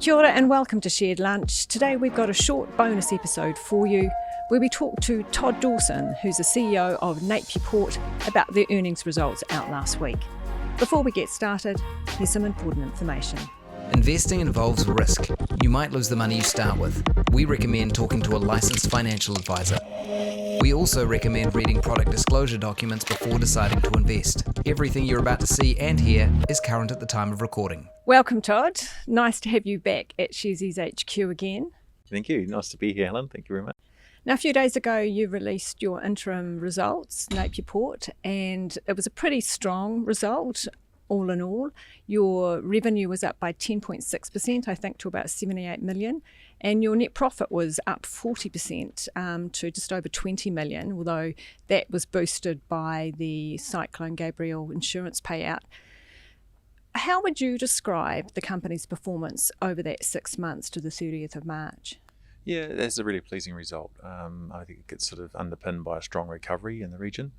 Kia ora and welcome to Shared Lunch. Today we've got a short bonus episode for you where we talk to Todd Dawson, who's the CEO of Napier Port, about their earnings results out last week. Before we get started, here's some important information. Investing involves risk. You might lose the money you start with. We recommend talking to a licensed financial advisor. We also recommend reading product disclosure documents before deciding to invest. Everything you're about to see and hear is current at the time of recording. Welcome, Todd. Nice to have you back at Sharesies HQ again. Thank you. Nice to be here, Helen. Thank you very much. Now, a few days ago, you released your interim results, Napier Port, and it was a pretty strong result. All in all, your revenue was up by 10.6%, I think, to about 78 million, and your net profit was up 40% to just over 20 million, although that was boosted by the Cyclone Gabrielle insurance payout. How would you describe the company's performance over that 6 months to the 30th of March? Yeah, that's a really pleasing result. I think it gets sort of underpinned by a strong recovery in the region,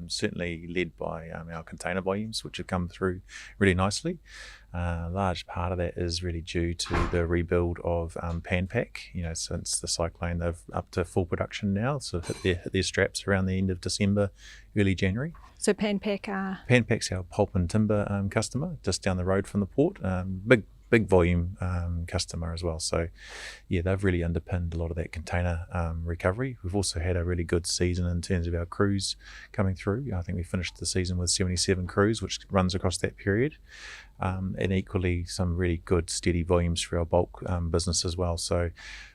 certainly led by our container volumes, which have come through really nicely. A large part of that is really due to the rebuild of Panpac. Since the cyclone, they've up to full production now, so hit their straps around the end of December, early January. So Panpac's our pulp and timber customer, just down the road from the port. Big volume customer as well. So yeah, they've really underpinned a lot of that container recovery. We've also had a really good season in terms of our cruise coming through. I think we finished the season with 77 cruise, which runs across that period. And equally some really good steady volumes for our bulk business as well. So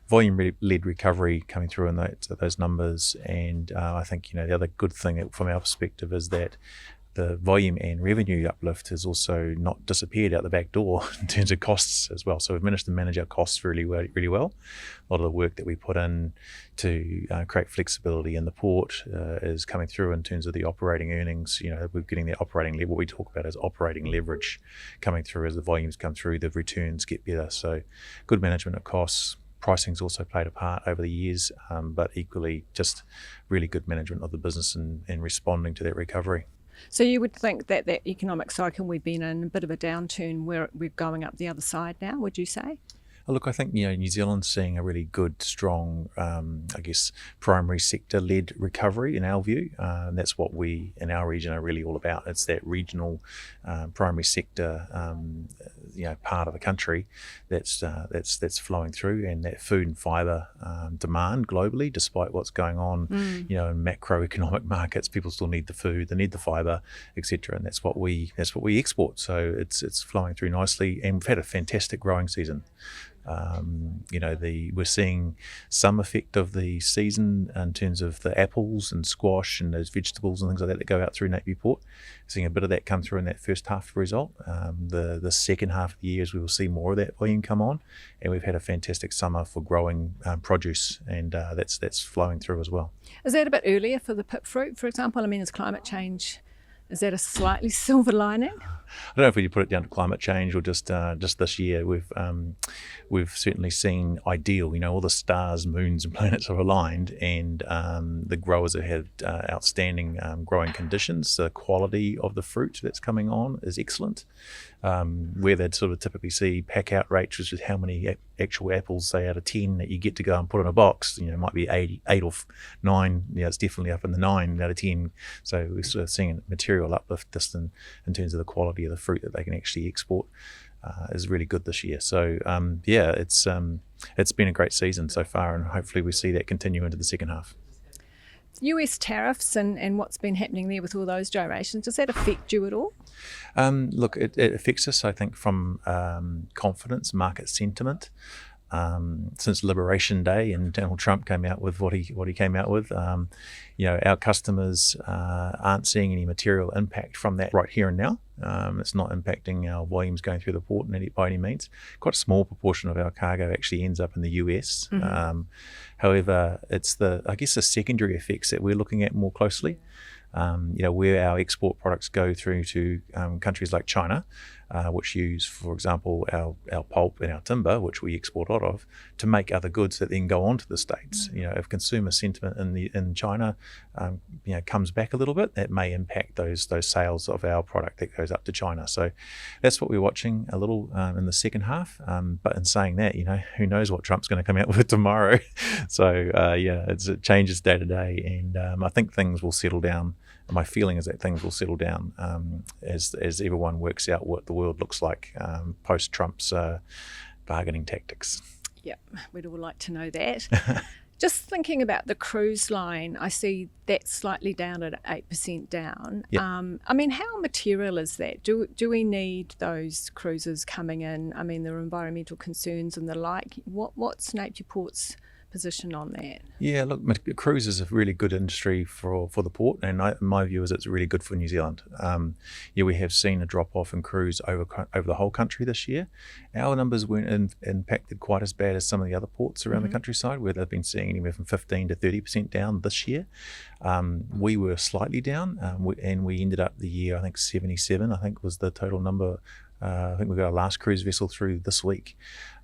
volume-led recovery coming through in those numbers. And I think, the other good thing from our perspective is that the volume and revenue uplift has also not disappeared out the back door in terms of costs as well. So we've managed to manage our costs really well. A lot of the work that we put in to create flexibility in the port is coming through in terms of the operating earnings. We're getting the operating level. What we talk about is operating leverage coming through as the volumes come through, the returns get better. So good management of costs. Pricing's also played a part over the years, but equally just really good management of the business and responding to that recovery. So you would think that economic cycle we've been in a bit of a downturn where we're going up the other side now, would you say? Look, I think New Zealand's seeing a really good, strong, primary sector-led recovery in our view. And that's what we in our region are really all about. It's that regional primary sector, part of the country that's flowing through, and that food and fibre demand globally, despite what's going on, in macroeconomic markets. People still need the food, they need the fibre, etc. And that's what we export. So it's flowing through nicely, and we've had a fantastic growing season. We're seeing some effect of the season in terms of the apples and squash and those vegetables and things like that go out through Napier Port. Seeing a bit of that come through in that first half result. The second half of the year, we will see more of that volume come on, and we've had a fantastic summer for growing produce, and that's flowing through as well. Is that a bit earlier for the pipfruit, for example? Is climate change, is that a slightly silver lining? I don't know if we put it down to climate change or just this year. We've certainly seen ideal. All the stars, moons, and planets are aligned, and the growers have had outstanding growing conditions. The quality of the fruit that's coming on is excellent. Where they'd sort of typically see payout rates, which is how many actual apples, say, out of 10 that you get to go and put in a box. It might be 8 or 9. It's definitely up in the 9 out of 10. So we're sort of seeing a material uplift just in terms of the quality of the fruit that they can actually export. Is really good this year. So it's been a great season so far, and hopefully we see that continue into the second half. US tariffs and what's been happening there with all those gyrations, does that affect you at all? Look, it affects us, I think, from confidence, market sentiment. Since Liberation Day and Donald Trump came out with what he came out with, our customers aren't seeing any material impact from that right here and now. It's not impacting our volumes going through the port by any means. Quite a small proportion of our cargo actually ends up in the US. Mm-hmm. However, it's the secondary effects that we're looking at more closely. Where our export products go through to countries like China, which use, for example, our pulp and our timber, which we export a lot of, to make other goods that then go on to the States. If consumer sentiment in China comes back a little bit, that may impact those sales of our product that goes up to China. So that's what we're watching a little in the second half. But in saying that, who knows what Trump's going to come out with tomorrow. So it changes day to day, and I think things will settle down. My feeling is that things will settle down as everyone works out what the world looks like post Trump's bargaining tactics. Yep, we'd all like to know that. Just thinking about the cruise line, I see that's slightly down at 8% down. Yep. How material is that? Do we need those cruises coming in? There are environmental concerns and the like. What's Napier Port's position on that? Yeah, look, cruise is a really good industry for the port, and my view is it's really good for New Zealand. We have seen a drop off in cruise over the whole country this year. Our numbers weren't impacted quite as bad as some of the other ports around the countryside, where they've been seeing anywhere from 15 to 30% down this year. We were slightly down, and we ended up the year, I think 77, I think was the total number. I think we got our last cruise vessel through this week,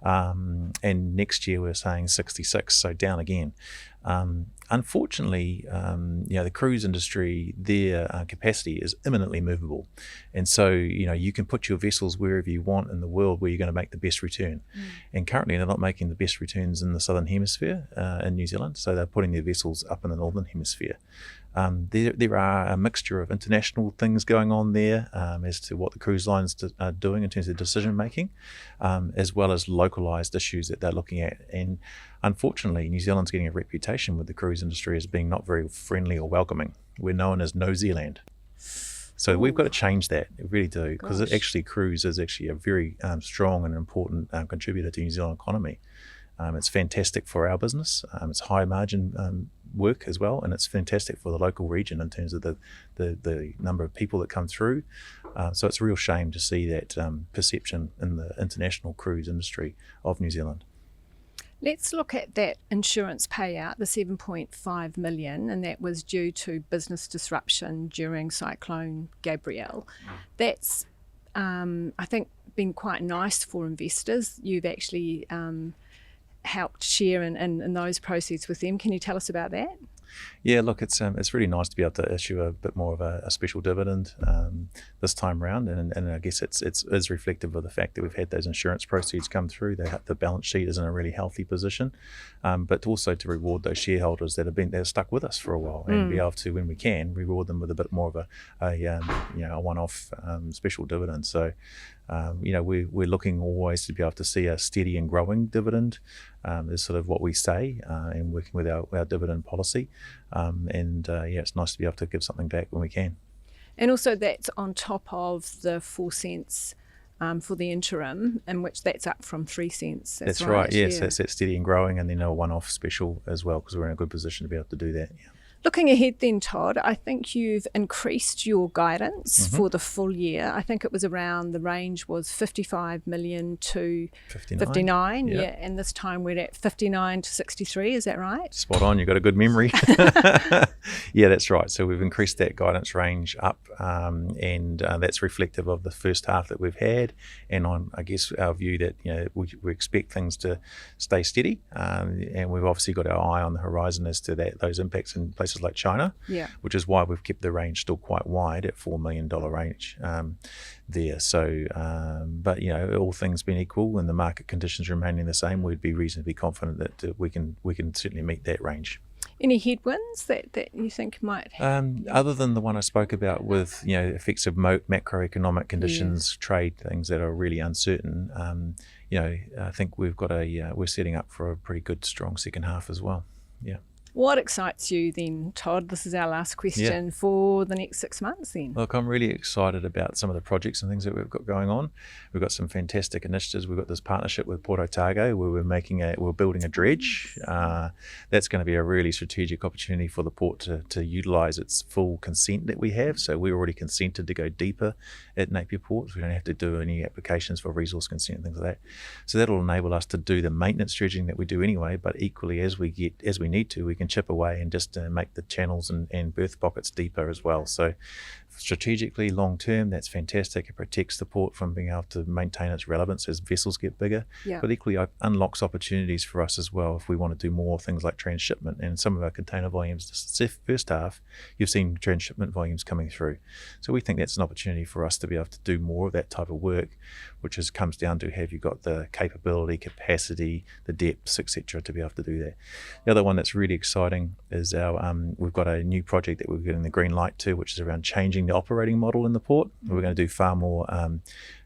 and next year we're saying 66, so down again. Unfortunately, the cruise industry, their capacity is imminently movable, and so you can put your vessels wherever you want in the world where you're going to make the best return. And currently they're not making the best returns in the southern hemisphere in New Zealand, so they're putting their vessels up in the northern hemisphere. There are a mixture of international things going on there as to what the cruise lines are doing in terms of decision making, as well as localized issues that they're looking at. And unfortunately, New Zealand's getting a reputation with the cruise industry as being not very friendly or welcoming. We're known as No Zealand. So we've got to change that, we really do, because cruise is actually a very strong and important contributor to New Zealand economy. It's fantastic for our business. It's high margin work as well, and it's fantastic for the local region in terms of the number of people that come through. So it's a real shame to see that perception in the international cruise industry of New Zealand. Let's look at that insurance payout, the 7.5 million, and that was due to business disruption during Cyclone Gabrielle. That's, I think, been quite nice for investors. You've actually helped share in those proceeds with them. Can you tell us about that? Yeah, look, it's really nice to be able to issue a bit more of a special dividend this time round, and I guess it is reflective of the fact that we've had those insurance proceeds come through. The balance sheet is in a really healthy position, but also to reward those shareholders that have stuck with us for a while, and be able to, when we can, reward them with a bit more of a one-off special dividend. So we're looking always to be able to see a steady and growing dividend, is sort of what we say, and working with our dividend policy. It's nice to be able to give something back when we can. And also that's on top of the 4 cents for the interim, in which that's up from 3 cents. That's right. Yes, that's steady and growing, and then a one-off special as well, because we're in a good position to be able to do that. Yeah. Looking ahead then, Todd, I think you've increased your guidance for the full year. I think it was around, the range was 55 million to 59. Yeah, and this time we're at 59 to 63, is that right? Spot on, you've got a good memory. Yeah, that's right. So we've increased that guidance range up, and that's reflective of the first half that we've had, and on, I guess, our view that we expect things to stay steady, and we've obviously got our eye on the horizon as to those impacts in places like China, which is why we've kept the range still quite wide at $4 million range there. So, but all things being equal and the market conditions remaining the same, we'd be reasonably confident that we can certainly meet that range. Any headwinds that you think might happen? Other than the one I spoke about with effects of macroeconomic conditions, trade things that are really uncertain, I think we're setting up for a pretty good, strong second half as well. Yeah. What excites you then, Todd? This is our last question for the next 6 months then. Look, I'm really excited about some of the projects and things that we've got going on. We've got some fantastic initiatives. We've got this partnership with Port Otago where we're building a dredge. That's going to be a really strategic opportunity for the port to utilise its full consent that we have. So we're already consented to go deeper at Napier Port. We don't have to do any applications for resource consent and things like that. So that'll enable us to do the maintenance dredging that we do anyway, but equally as we need to, we can chip away and just make the channels and berth pockets deeper as well. So strategically, long term, that's fantastic. It protects the port from being able to maintain its relevance as vessels get bigger. Yeah. But equally unlocks opportunities for us as well if we want to do more things like transshipment. And some of our container volumes, this first half, you've seen transshipment volumes coming through. So we think that's an opportunity for us to be able to do more of that type of work, which comes down to have you got the capability, capacity, the depths, etc., to be able to do that. The other one that's really exciting is we've got a new project that we're getting the green light to, which is around changing the operating model in the port. We're going to do far more.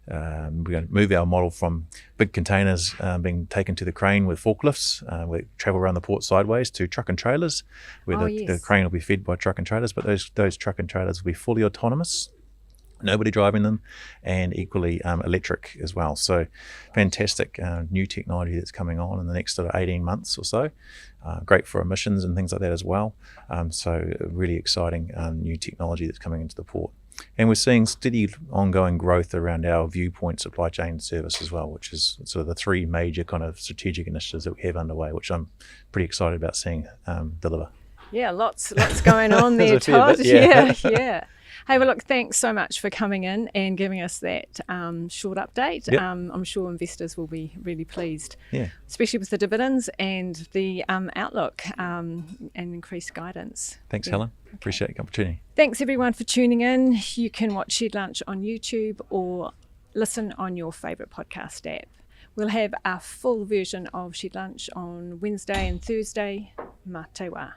We're going to move our model from big containers being taken to the crane with forklifts, we travel around the port sideways, to truck and trailers, where the crane will be fed by truck and trailers, but those truck and trailers will be fully autonomous, nobody driving them, and equally electric as well. So fantastic new technology that's coming on in the next sort of 18 months or so. Great for emissions and things like that as well. So really exciting new technology that's coming into the port. And we're seeing steady ongoing growth around our Viewpoint supply chain service as well, which is sort of the three major kind of strategic initiatives that we have underway, which I'm pretty excited about seeing deliver. Yeah, lots going on there, There's a fair Todd. bit, Yeah. Hey, well, look, thanks so much for coming in and giving us that short update. Yep. I'm sure investors will be really pleased, Yeah. especially with the dividends and the outlook and increased guidance. Thanks, Helen. Appreciate the opportunity. Thanks, everyone, for tuning in. You can watch Shed Lunch on YouTube or listen on your favourite podcast app. We'll have a full version of Shed Lunch on Wednesday and Thursday. Mā te wā.